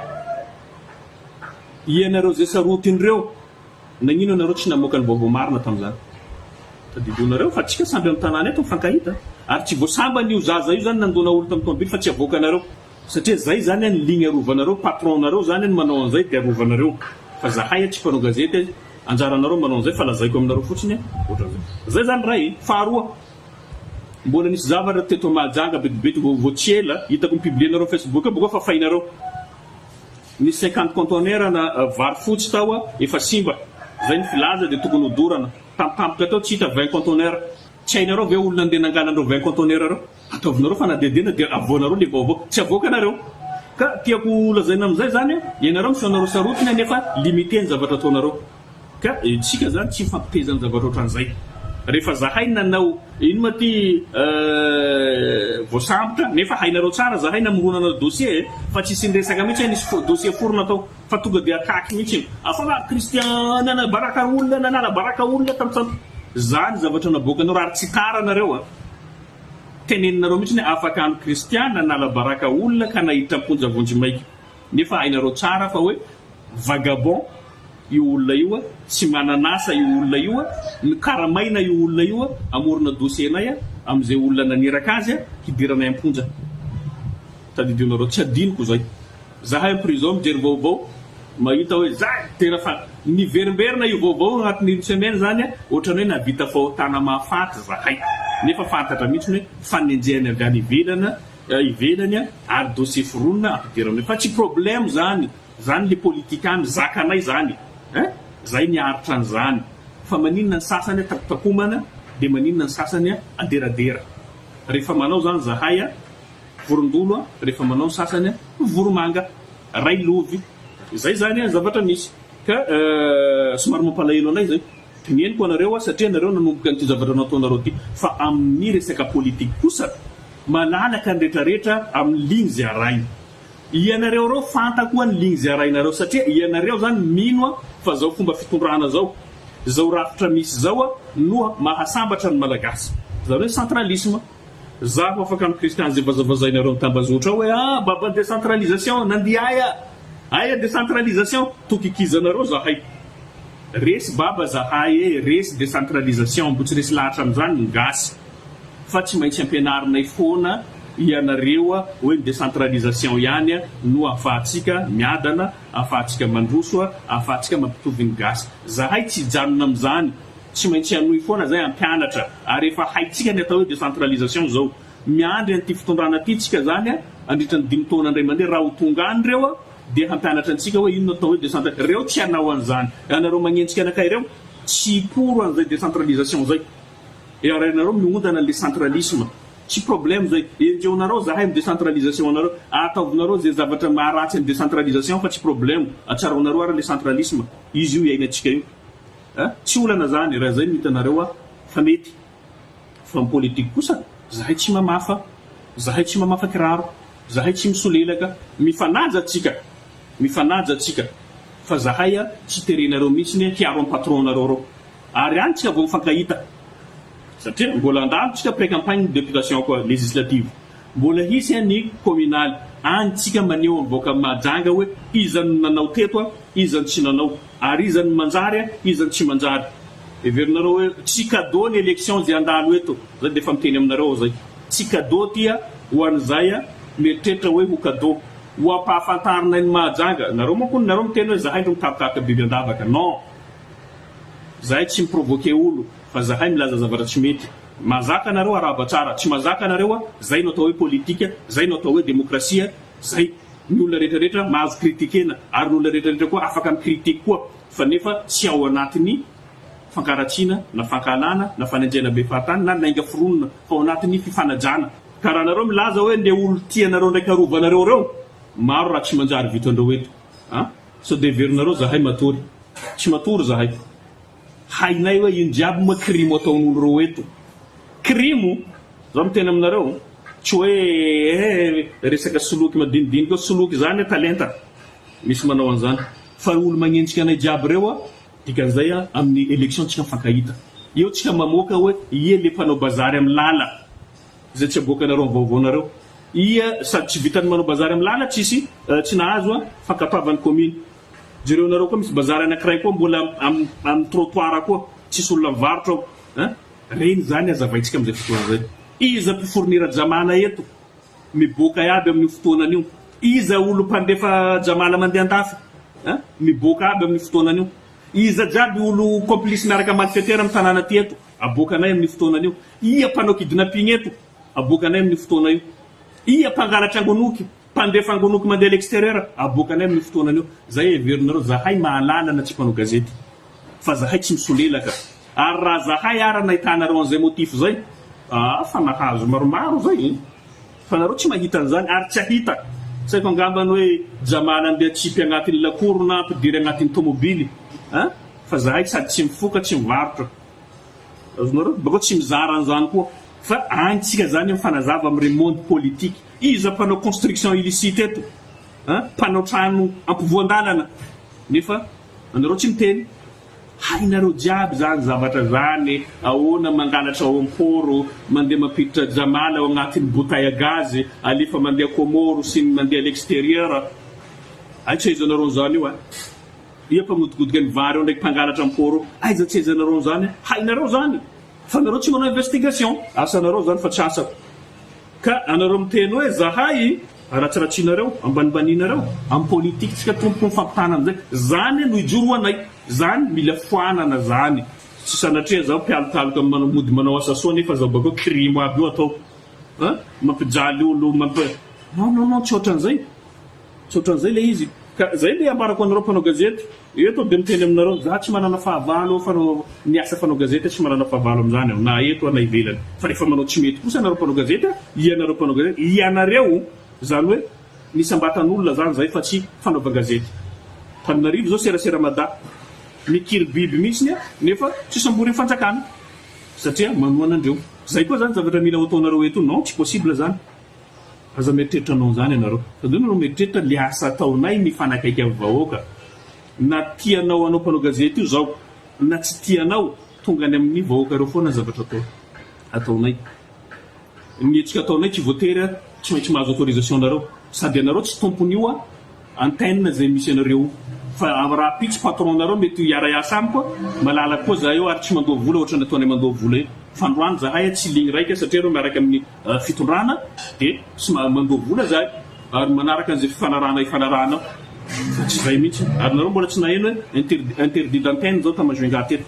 ianareo zay sarotindreo nagnino anareo tsy namoaka ny vaovao marina tamin'izany tadidonareo fa tsika samby amin'ny tanàna eto mifankahita ary tsy voasamba n'io zaza io zany nandona olo tamin'ny tomobily fa tsy avoaka anareo satria zay zany ny ligny arovanareo patron-nareo zany ny manao an'izay dia arovanareo fa zahay tsy mpanao gazety anjaranareo manao an'izay fa lazaiko aminareo fotsiny ohatran'izay zay zany ray faharoa mbola nisy zavatra teto mahajanga betibety vaovao tsy ela hitako mipublienareo Facebook boka fa fainareo ny 50 conteneur na vary fotsy tao efa simba zay ny filaza dia tokony hodorana tampotampoka tao tsy hita 20 conteneur tsy hainareo ve olona andeha nangalanareo 20 conteneur reo ataovinareo fanadedena dia avoanareo le vaovao tsy avoaka anareo ka tiako lazaina amin'izay zany ianareo misehoanareo sarotiny nefa limité ny zavatra ataonareo ka tsika zany tsy fampitezany zavatra ohatran'izay rehefa zahay nanao ino ma ty voasambotra nefa hainareo tsara zahay namoronana dossier fa tsy sindresaka mihitsy nisy dossier forona tao fa tonga dia akaky mihitsy afana kristiana na baraka olona nanala baraka olona tamitsam zany zavatra naboakanao raha tsy tara nareo teneninareo mihitsy ny Afakandro kristiana nala baraka olona ka nahitra amponja vonjy maiky nefa hainareo tsara fa hoe vagabond io olona io tsy mananasa io olona io ny karamaina io olona io amorona dossiernay am'izay olona naniraka azy hidiranay amponja tadidionareo tsy adiniko zay zahay am prison mijery vaovao mahita hoe zay tena fa niverimberina io vaovao agnatin'ny une semaine zany ohatrany hoe navita fahotana mahafaty zahay nefa fantatra mihitsy hoe fanenjehany avy any ivelany ary dossier foronina ampidiranay fa tsy problème zany le politika any zakanay zany zay niaritra an'izany fa maninona ny sasany takotakomana dia maninona ny sasany aderadera rehefa manao zany zahay vorondolo rehefa manao ny sasany voromanga ray lovy zay zany zavatra misy ka somary mampalahelo anay zay tineniko anareo satria anareo nanomboka n'ity zavatra nataonareo ty fa amin'ny resaka politika kosa malalaka ny rehetrarehetra amin'ny ligny zay arainy ianareo reo fantakoa ny ligny zay arainareo satria ianareo zany mino fa zao fomba fitondrana zao rafitra misy zao noa mahasambatra ny malagasy zany hoe centralisme zaho afaka amin'ny kristiany zay vazavazainareo mitambazotra hoe baba décentralisation nandia aya décentralisation tokikizanareo zahay resy baba zahay resy décentralisation mbo tsy resy lahatra amin'izany ngasy fa tsy maintsy ampianarinay foana ianareo hoe décentralisation ihany no ahafahantsika miadana ahafahantsika mandroso ahafahantsika mampitovy ny gasy zahay tsy janona amin'izany tsy maintsy anoy foana zay ampianatra ary efa haitsika ny atao hoe décentralisation zao miandry an'ity fitondrana ty tsika zany andritra ny 5 taona andray mandeha raha ho tonga any reo dia hampianatra antsika hoe inona atao hoe décentralisation reo tsy hanao an'izany anareo magnentsika anakay reo tsy poro an'izay décentralisation zay arainareo miondana le centralisme tsy problème zay enjeonareo zahay amin'ny décentralisation anareo ataovinareo zay zavatra maharatsy ny décentralisation fa tsy problème atsaronareo ary le centralisme izy io iainantsika io tsy olana zany raha zay mihitanareo fa mety fa ny politique kosa zahay tsy mamafa kiraro zahay tsy misolelaka mifanaja atsika fa zahay tsy terenareo mihitsy ny hiaro amin'ny patron-nareo reo ary any tsika vao mifankahita satria mbola andalotsika pré-campagne députation koa législative mbola hisy ny communal any tsika maneho mivoaka mahajanga hoe izany nanao teto izany tsy nanao ary izany manjary izany tsy manjary everinareo hoe tsy cadeau ny élection zay andalo eto zay dia efa miteny aminareo zay tsy cadeau tia ho an'izay mieritretra hoe ho cadeau ho ampahafantarina ny mahajanga nareo moa nareo miteny hoe zahay ndro mitabitaka biby andavaka non zahay tsy miprovoke olo fa zahay milaza zavatra tsy mety mahazaka nareo araba tsara tsy mahazaka nareo zay no atao hoe politika zay no atao hoe demokrasia zay ny olona rehetrarehetra mahazo kritikena ary ny olona rehetrarehetra koa afaka mikritike koa fa nefa tsy ao anatin'ny fankaratsiana na fankalana na fanenjena be fahatany na nainga foronina fa ao anatin'ny fifanajana ka raha nareo milaza hoe le olo tianareo ndraiky arovanareo reo maro raha tsy manjary vitandreo eto so de verinareo zahay matory tsy matory zahay hainay hoe ino jiaby moa crime ataon'olo reo eto crime zaho miteny aminareo tsy hoe resaka soloky madinidinika soloky zany talenta misy manao an'izany fa olo magnentsika anay jiaby reo dikan'izay amin'ny élection tsika mifankahita eo tsika mamoaka hoe ie le mpanao bazary amin'ny lala zay tsy aboakanareo amin'ny vaovaonareo ia sady tsy vitany manao bazary amin'ny lala tsisy tsy nahazo fankataovan'ny commune jereo nareo koa misy bazary anankiray koa mbola amin'ny trottoir koa tsisy olona mivarotra ao reny zany azavaintsika amin'izay fotoana zay iza mpifornira jamana eto miboaka aby amin'ny fotoanan'io iza olo mpandefa jamana mandeha an-dafy miboaka aby amin'ny fotoanan'io iza jiaby olo complice miaraka malfaiteur amin'ny tanàna ty eto aboakanay amin'ny fotoanan'io ia mpanao kidnapping eto aboakanay amin'ny fotoana io ia mpangalatra angonoky mpandefa angonoky mandeha l'extérieur aboakanay amin'ny fotoanan'io zay everinareo zahay mahalala na tsy mpanao gazety fa zahay tsy misolelaka ary raha zahay ara nahitanareo an'izay motif zay fa nahazo maromaro zay fa nareo tsy mahita an'izany ary tsy ahita saiko angambany hoe jamana andeha tsipy agnatin'ny lakoro na ampidiry agnatin'ny tomobily fa zahay sady tsy mifoka tsy mivarotra azonareo bakao tsy mizara an'izany koa fa antsika zany mifanazava amin'ny monde politique iza mpanao construction illicite eto mpanao trano ampivoan-dalana nefa anareo tsy miteny hainareo jiaby zany zavatra zany ahoana mangalatra ao amporo mandeha mampiditra jamala ao agnatin'ny bouteille à gaz alefa mandeha komoro sy mandeha l'extérieur tsy aizanareo zany io ia mpamodigodiky ny vary eo ndraiky mpangalatra amporo aiza tsy aizanareo zany hainareo zany fa nareo tsy manao investigation asanareo zany fa tsy asako ka anareo miteny hoe zahay ratsiratsinareo ambanibaninareo amin'ny politika tsika tompoky mifampitana am'izay zany no ijoro anay zany mila foanana zany tsy sanatria zaho mpialokaloka mody manao asa soa nefa zaho bakao crime aby io atao mampijaly olo non tsy ohatran'izay le izy ka zay le ambarako anareo mpanao gazety eto de miteny aminareo za tsy manana fahavalo fanao niasa fanao gazety tsy manana fahavalo am'izany aho na eto na ivelany fa rehefa manao tsy mety kosa anareo mpanao gazety ianareo mpanao gazety ianareo zany hoe nisy ambatan'olona zany zay fa tsy fanaova-gazety Paninarivo zao serasera mada mikiry biby mihitsy nefa tsy sambory fanjakana satria manoana andreo zay koa zany zavatra mila ataonareo eto non tsy possible zany aza meritreritra anao zany ianareo sady nanao meritreritra le asa ataonay mifanakaiky amin'ny vahoaka na tianao anao mpanao gazety io zao na tsy tianao tonga any amin'ny vahoaka reo foana zavatra ataonay mihetsika ataonay tsy voatery tsy maintsy mahazo autorisation nareo sady anareo tsy tompon'io antenne zay misy anareo fa raha pitsy patron nareo mety iara-iasa amiko malala koa za io ary tsy mandoa vola ohatrany ataonay mandoa vola io fandroany zahay tsy ligny raika satria reo miaraka amin'ny fitondrana de tsy mandoa vola zahay ary manaraka an'izay fifanarana fa tsy zay mihitsy ary nareo mbola tsy naheno hoe interdit d'antenne zao tamajoinga teto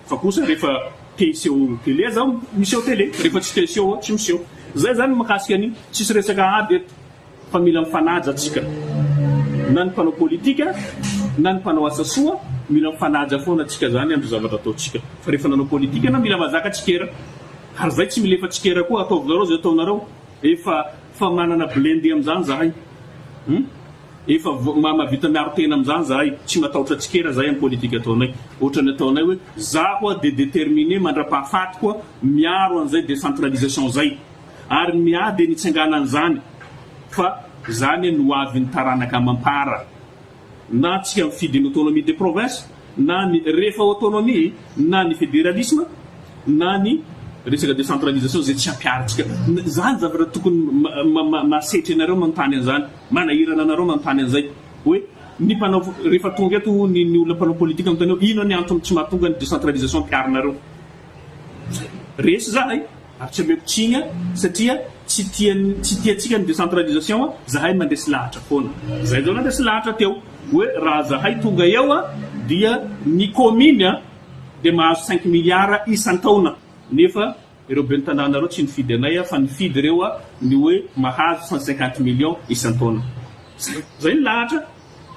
fa kosa rehefa teseho télé zao miseho télé rehefa tsy teseho tsy miseho zay zany makasika an'iny tsisy resaka aby eto fa mila mifanaja atsika na ny mpanao politika na ny mpanao asa soa mila mifanaja foana atsika zany andro zavatra ataotsika fa rehefa nanao politika na mila mahazaka tsikera ary zay tsy milefa tsikera koa ataovinareo zay ataonareo efa manana blende am'izany zahay efa mahavita miaro tena am'izany zahay tsy matahotra tsikera zahay amin'ny politika ataonay ohatrany ataonay hoe zaho de déterminé mandra-pahafaty koa miaro an'izay décentralisation zay ary miady nitsangana an'izany fa zany no avy ny taranaka mampara na tsika mifidy ny autonomie des provinces na ny rehefa autonomie na ny fédéralisme na ny resaka décentralisation zay tsy ampiaritsika zany zavatra tokony masetry anareo manontany an'izany manahirana anareo manontany an'izay hoe ny mpanao rehefa tonga eto ny olona mpanao politika amintany eo ino ny antony tsy mahatonga ny décentralisation ampiarinareo resy zahay ary tsy ameko tsigna satria tsy tiatsika ny décentralisation zahay mandesy lahatra foana zay zao nandesy lahatra teo hoe raha zahay tonga eo dia ny commune de mahazo 5 milliards isan-taona nefa ireo be ny tanànareo tsy nifidy anay fa nifidy ireo ny hoe mahazo 150 millions isan-taona zay ny lahatra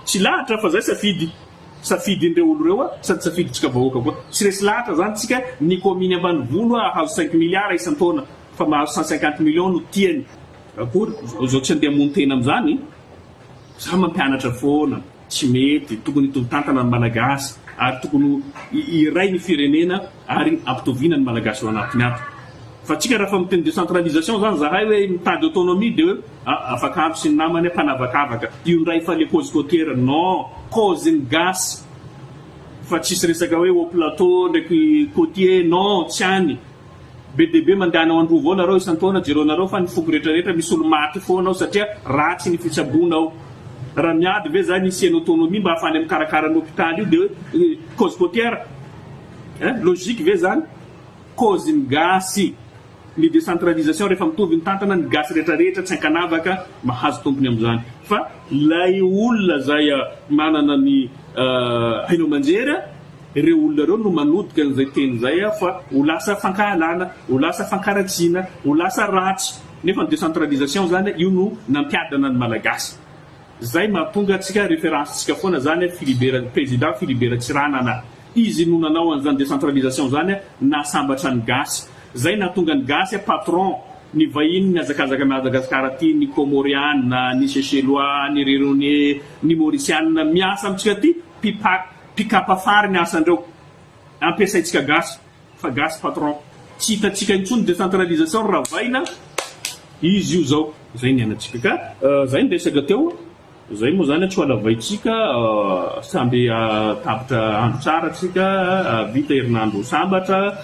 tsy lahatra fa zay safidy indreo olo reo sady safiditsika vahoaka koa tsy resy lahatra zany tsika ny commune ambanivolo ahazo 5 milliards isan-taona fa mahazo 150 millions no tiany akory zao tsy andeha montena am'izany za mampianatra foana tsy mety, tokony tantana ny malagasy ary tokony iray ny firenena ary ampitoviana ny malagasy ao anatiny ato. Fa tsika raha fa miteny décentralisation zany zahay hoe mitady autonomie de hoe Afakandro sy ny namany mpanavakavaka io ndray fa le cause côtière non, cause ny gasy fa tsisy resaka hoe au plateau ndraiky côtier non, tsy any be de be mandeha anao androvo ao nareo isan-taona jeronareo fa ny foko rehetrarehetra misy olo maty foanao satria ratsy ny fitsabonao. Raha miady ve zany isiany autonomie mba hafany mikarakara ny hôpitaly io de hoe cause côtière logique ve zany cause ny gasy. Ny décentralisation rehefa mitovy ny tantana ny gasy rehetrarehetra tsy ankanavaka mahazo tompony amin'izany fa lay olona zay manana ny haino manjera ireo olona reo no manodika an'izay teny zay fa ho lasa fankahalana, ho lasa fankaratsiana, ho lasa ratsy. Nefa ny décentralisation zany io no nampiadana ny malagasy. Zay mahatonga atsika référence tsika foana zany président Philibert Tsiranana izy no nanao an'izany décentralisation zany nasambatra ny gasy. Zay nahatonga ny gasy patron ny vahiny ny azakazaka Madagasikara ty, ny Comoriana, ny Seychellois, ny Réunionnais, ny Mauritiana miasa amitsika ty pikapafary ny asandreo ampiasaitsika gasy fa gasy patron. Tsy hitatsika intsony décentralisation raha vaina izy io zao. Zay ny anatsika ka zay ndresaka teo. Zay moa zany tsy alavaitsika samby tapitra andro tsara tsika vita herinandro sambatra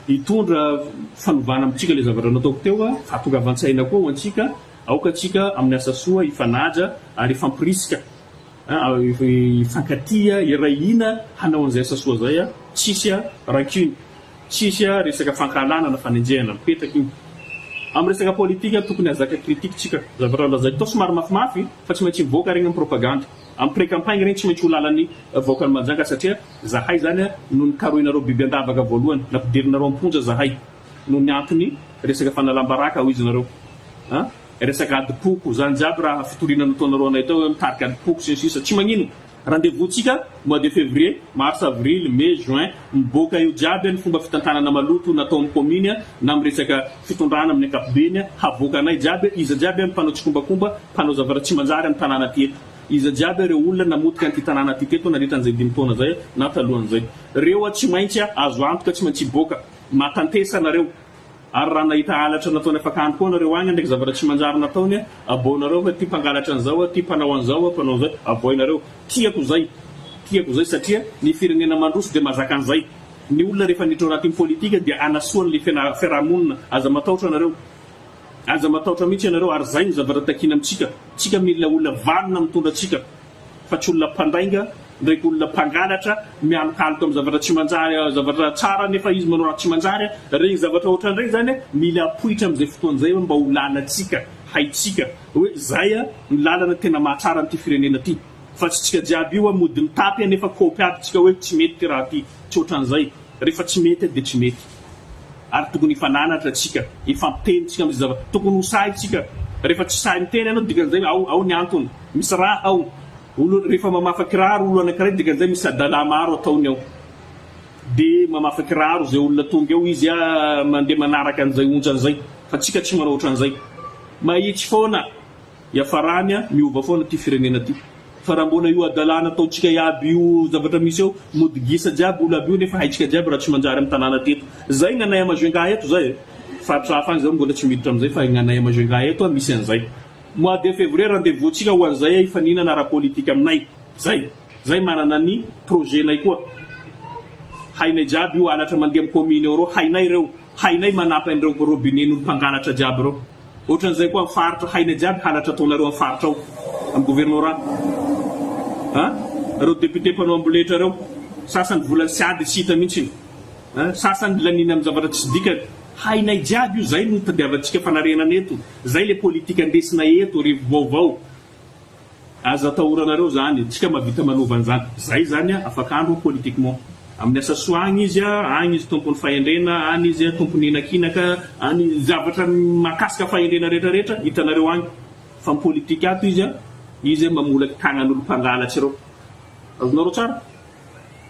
hitondra fanovana amitsika le zavatra nataoko teo fa tonga avantsaina koa ho antsika aokatsika amin'ny asa soa ifanaja ary fampirisika ifankatia irahina hanao an'izay asa soa zay tsisy rancune, tsisy resaka fankahalana na fanenjehana mipetraka io. Amin'ny resaka politika tokony hazaka critique tsika zavatra lazay tao somary mafimafy fa tsy maintsy mivoaka regny amin'ny propagande. Amin'ny pré-campagne regny tsy maintsy ho lalany voakany manjaka satria zahay zany no nikaroinareo biby andavaka voalohany nampiderinareo amponja zahay no ny antony resaka fanalambaraka ho izinareo resaka adipoko zany jiaby raha fitorina nataonareo anay tao mitarika adipoko sy ny sisa tsy magnino. Rendez-vous tsika mois de février, mars, avril, mai, juin miboaka io jiaby ny fomba fitantanana maloto natao amin'ny commune na amin'ny resaka fitondrana amin'ny ankapobeny havoakanay jiaby iza jiaby mpanao tsikombakomba mpanao zavatra tsy manjary amin'ny tanàna teto. Iza jiaby ireo olona namotika an'ity tanàna ty teto nandritran'izay 5 taona zay na talohan'izay. Reo tsy maintsy azo antoka tsy maintsy boaka matantesa nareo. Ary raha nahita halatra nataony Afakandro koa nareo agny ndraiky zavatra tsy manjary nataony abonareo fa ty mpangalatra an'izao ty mpanao an'izao panao zay aboinareo. Tiako zay satria ny firenena mandroso dia mahazaka an'izay. Ny olona rehefa niditra ao anatin'ny politika dia anasoany le fiarahamonina aza matahotra nareo. Aza matahotra mihitsy ianareo ary zay ny zavatra takina amitsika. Tsika mila olona valona mitondra tsika fa tsy olona mpandainga ndraiky olona mpangalatra mialokaloka amin'ny zavatra tsy manjary zavatra tsara nefa izy manao raha tsy manjary regny zavatra ohatran'ireny zany mila apoitra amin'izay fotoan'izay mba ho lanatsika haitsika hoe zay ny lalana tena mahatsara n'ity firenena ty fa tsy tsika jiaby io mody mitapy nefa kopy aby tsika hoe tsy mety ty raha ty tsy ohatran'izay rehefa tsy mety dia tsy mety ary tokony ifananatra tsika ifampiteny tsika amin'izay zavatra tokony ho sahy tsika rehefa tsy sahy miteny ianao dikan'izay ao ny antony misy raha ao olo rehefa mamafa kiraro olo anankiray dikan'izay misy adala maro ataony ao dia mamafa kiraro zay olona tonga eo izy mandeha manaraka an'izay onjan'izay fa tsika tsy manao ohatran'izay mahitsy foana iafarany miova foana ty firenena ty fa raha mbona io adalana ataotsika iaby io zavatra misy eo modigisa jiaby olo aby io nefa haitsika jiaby raha tsy manjary amin'ny tanàna teto zay gnanay amazoenga eto zay faritra hafa any zao mbola tsy miditra amin'izay fa gnanay amazoenga eto misy an'izay. Mois de février rendez-vous tsika ho an'izay ifaninana raha politika aminay zay manana ny projet-nay koa hainay jiaby io alatra mandeha amin'ny commune eo reo hainay manampy an'ireo robinet no mpangalatra jiaby reo ohatran'izay koa amin'ny faritra hainay jiaby halatra ataonareo amin'ny faritra ao amin'ny gouvernorat reo député mpanao amboletra reo sasany volany sy ady tsy hita mihitsy sasany lanina amin'ny zavatra tsy dikany hainay jiaby io zay no tadiavantsika fanarenana eto zay le politika andesina eto rivo vaovao aza atahoranareo zany tsika mahavita manova an'izany zay zany Afakandro politiquement amin'ny asa soa agny izy agny izy tompony fahendrena any izy tompony inakinaka any zavatra makasika fahendrena rehetrarehetra hitanareo agny fa politika ato izy mamolaky tagnan'olo mpangalatsy reo azonareo tsara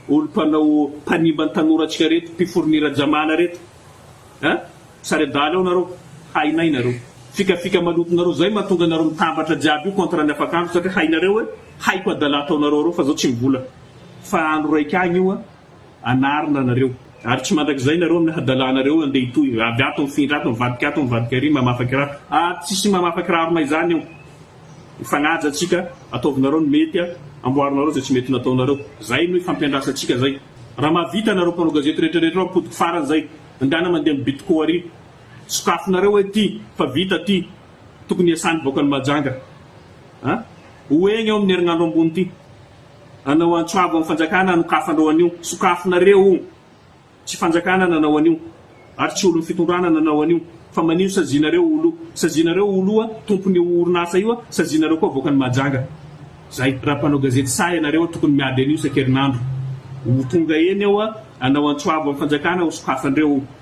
olo mpanao mpanimba ny tanoratsika reto mpifornira jamana reto sary adala ao nareo hainay nareo fikafika malotonareo zay mahatonga nareo mitambatra jiaby io contre ny Afakandro satria hainareo hoe haiko adala ataonareo reo fa zao tsy mivola fa andro raiky agny io anarina nareo ary tsy mandrakizay nareo amin'ny hadalanareo andeha itoy avy ato mifindra ato mivadika ary mamafa kiraro tsisy mamafa kiraro may zany io ifagnaja atsika ataovinareo ny mety amboarinareo zay tsy mety nataonareo zay no ifampiandrasantsika zay raha mahavita nareo mpanao gazety rehetrarehetra apodiky farany zay andana mandeha mibitiko ary sokafinareo hoe ty fa vita ty tokony asany boka ny majanga oegny ao amin'ny herinandro ambony ty anao antsoavo amin'ny fanjakana anokafandreo an'io sokafinareo tsy fanjakana nanao an'io ary tsy olo fitondrana nanao an'io fa manino sazinareo olo tompony orinasa io sazinareo koa boka ny majanga zay raha mpanao gazety say anareo tokony miady an'io isan-kerinandro tonga eny ao anao antsoavo amin'ny fanjakana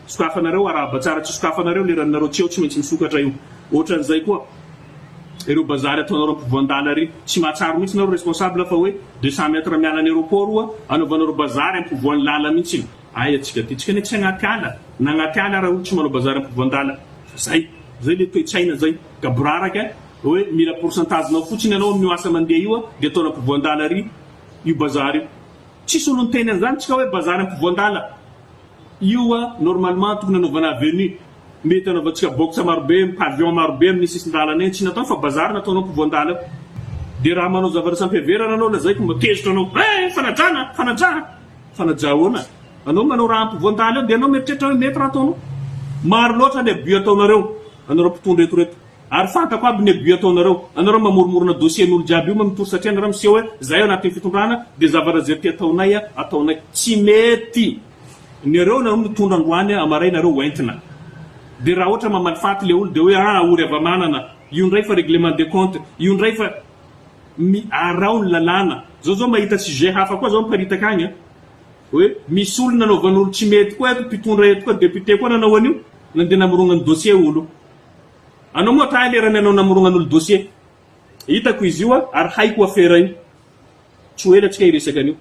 sokafanareo araba tsara tsy sokafanareo leranareo tsy eo tsy maintsy misokatra io ohatran'izay koa ireo bazary ataonareo ampivoandala ary tsy mahatsaro mihitsy nareo responsable fa hoe 200 mètres miala ny aéroport anaovanareo bazary ampivoan'ny lala mihitsy ay atsika ty tsika ne tsy agnaty ala na agnaty ala raha olo tsy manao bazary ampivoandala zay le toe-tsaina zay ka boraraka hoe mila pourcentage nao fotsiny anao amin'ny asa mandeha io dia ataona ampivoandala ary io bazary io tsisy olo niteny an'izany tsika hoe bazary ampivoandala io normalement tokony anaovana avenue mety anaovantsika boxa marobe pavillon marobe amin'ny sisin-dalana eny tsy natao fa bazary nataonao ampivoandala dia raha manao zavatra sampiheverana anao lazaiko matezitra anao fanaja ahoana anao manao raha ampivoandala eo dia anao mieritreritra hoe mety raha ataonao maro loatra ny abus ataonareo anareo mpitondra etoreto ary fantako aby ny abus ataonareo anareo mamoromorona dossier n'olo jiaby io mamitory satria anareo miseho hoe zay anatin'ny fitondrana dia zavatra zay ty ataonay tsy mety nareo nareo mitondra androany amaray nareo hoentina dia raha ohatra mamaly le olo dia hoe ory avamanana io ndray fa règlement des comptes io ndray fa arao ny lalàna zao mahita sujet hafa koa zao miparitaka agny hoe misy olo nanaovan'olo tsy mety koa eto mpitondra eto koa député koa nanao an'io nandeha namorogna ny dossier olo anao moa ta lerany anao namorogna n'olo dossier hitako izy io ary haiko affaire io tsy hoe latsika iresaka an'io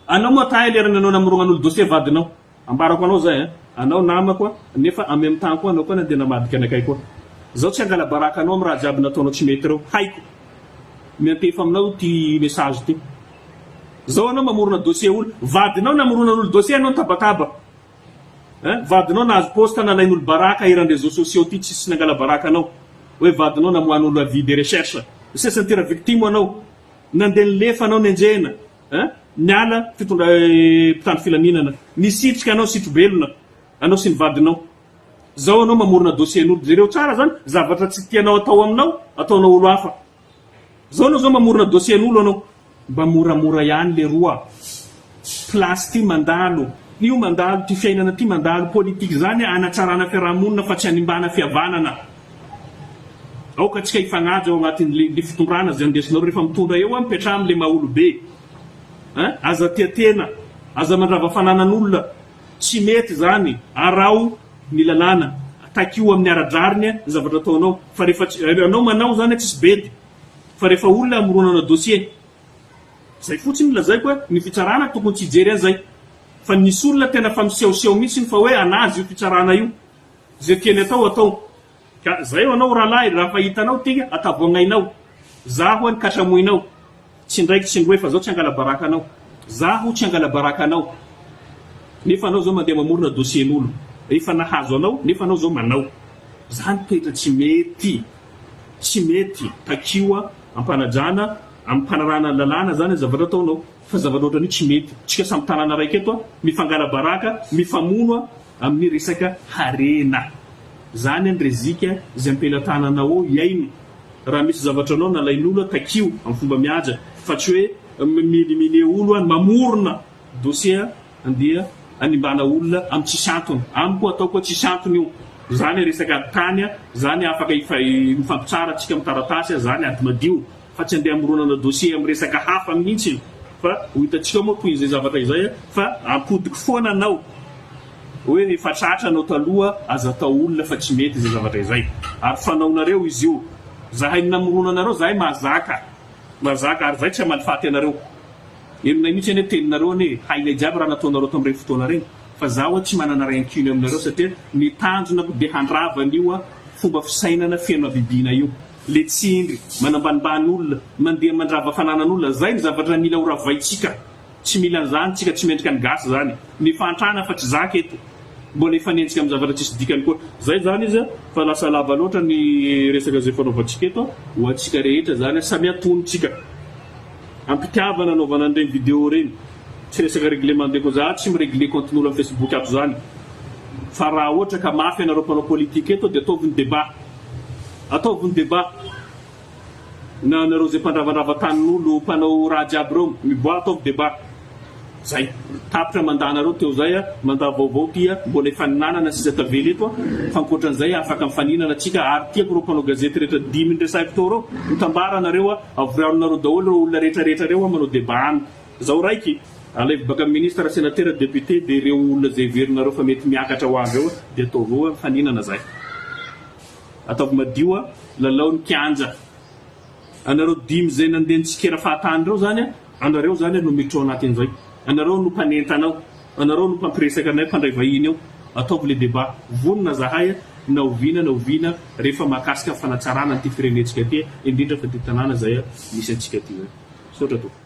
anao moa ta lerany anao namorogna n'olo dossier vadinao ambarako anao zay anao namako nefa en même temps koa anao koa nandeha namadika anakay koa zao tsy angala baraka anao amin'ny raha jiaby nataonao tsy mety reo haiko miantefa aminao ty message ty zao anao mamorona dossier olo vadinao namorona n'olo dossier anao tabataba vadinao nahazo poste nalain'olo baraka iran'ny réseaux sociaux ty tsisy nangala baraka anao hoe vadinao namohan'olo avis de recherche sesantira victime anao nandeha nilefa anao nianjehana niala fitondra mpitandro filaminana nisitrika anao sitrobelona anao sy ny vadinao zao anao mamorona dossier n'olo zareo tsara zany zavatra tsy tianao atao aminao ataonao olo hafa zao anao zao mamorona dossier n'olo anao mba moramora ihany le roa place ty mandalo io mandalo ty fiainana ty mandalo politika zany anatsarana fiarahamonina fa tsy animbana fihavanana aoka tsika ifagnaja ao agnatin'le fitondrana zay andesinareo rehefa mitondra eo mipetra amin'le maolobe aza tiatena aza mandrava fananan'olona tsy mety zany arao ny lalàna takio amin'ny aradrariny zavatra ataonao fa rehefa anao manao zany tsisy bedy fa rehefa olona amoronana dossier zay fotsiny lazaiko hoe ny fitsarana tokony tsy hijery an'izay fa nisy olona tena fa misehoseho mihitsy fa hoe anazy io fitsarana io zay tiany atao ka zay anao rahalahy raha fa hitanao tika atavoagnainao zaho ny katramoinao tsy ndraiky tsy ndroe fa zao tsy angala baraka anao zaho tsy angala baraka anao nefa anao zao mandeha mamorona dossier n'olo efa nahazo anao nefa anao zao manao zany toetra tsy mety takioa ampanajana ampanarana lalàna zany zavatra ataonao fa zavatra ohatran'io tsy mety tsika samy tanàna raiky eto mifangala baraka mifamono amin'ny resaka harena zany ny rezika zay ampelantananao iaino raha misy zavatra anao nalain'olo takio amin'ny fomba mihaja fa tsy hoe milimine olo mamorona dossier andeha animbana olona amin'ny tsisy antony amiko atao koa tsisy antony io zany resaka tany zany afaka mifampitsara tsika amin'ny taratasy zany ady madio fa tsy andeha amoronana dossier amin'ny resaka hafa mihitsy fa ho hitantsika moa toy izay zavatra izay fa apodiky foana anao hoe efa tratra anao taloha aza atao olona fa tsy mety izay zavatra izay ary fanaonareo izy io zahay namorona anareo zahay mahazaka ary zay tsy amalifaty anareo eminay mihitsy ane teninareo ane hainay jiaby raha nataonareo tamin'ireny fotoana reny fa zaho tsy manana rain-kiny aminareo satria nitanjona dia handravany io fomba fisainana fiaino bibiana io le tsindry manambanimbany olona mandeha mandrava fananan'olona zay ny zavatra mila horavaitsika tsy mila zany tsika tsy mendrika ny gasy zany ny fantrana fa tsy zaka eto mbola efanentsika amin'ny zavatra tsisy dikany koa zay zany izy fa lasa lava loatra ny resaka zay fanaovantsika eto ho antsika rehetra zany samy atonitsika ampitiavana anaovana an'ireny vidéo reny tsy resaka réglement ndeko za tsy miréglé conten'olo amin'ny Facebook ato zany fa raha ohatra ka mafy anareo mpanao politika eto dia ataovy ny débat na anareo zay mpandravandrava tanin'olo mpanao raha jiaby reo miboa ataovy débat zay tapitra mandanareo teo zay manda vaovao tia mbola efa ninanana sisa tavely eto fa ankoatran'izay afaka mifaninana atsika ary tiako reo mpanao gazety rehetra 10 resahiko teo reo mitambara anareo avorianareo daholo reo olona rehetrarehetra reo manao débat any zao raiky alay baka ministre sénateur député dia ireo olona zay verina fa mety miakatra ho avy eo dia ataovy mifaninana zay ataovy madio lalao ny kianja anareo 10 zay nandeha tsikera fahatany reo zany anareo zany no miditra ao anatin'izay anareo no mpanentanao anareo no mpampiresaka anay mpandray vahiny eo ataovy le débat vonona zahay na oviana rehefa mahakasika fanatsarana ty firenetsika ty indrindra fa ty tanàna zay misy antsika ty sotra to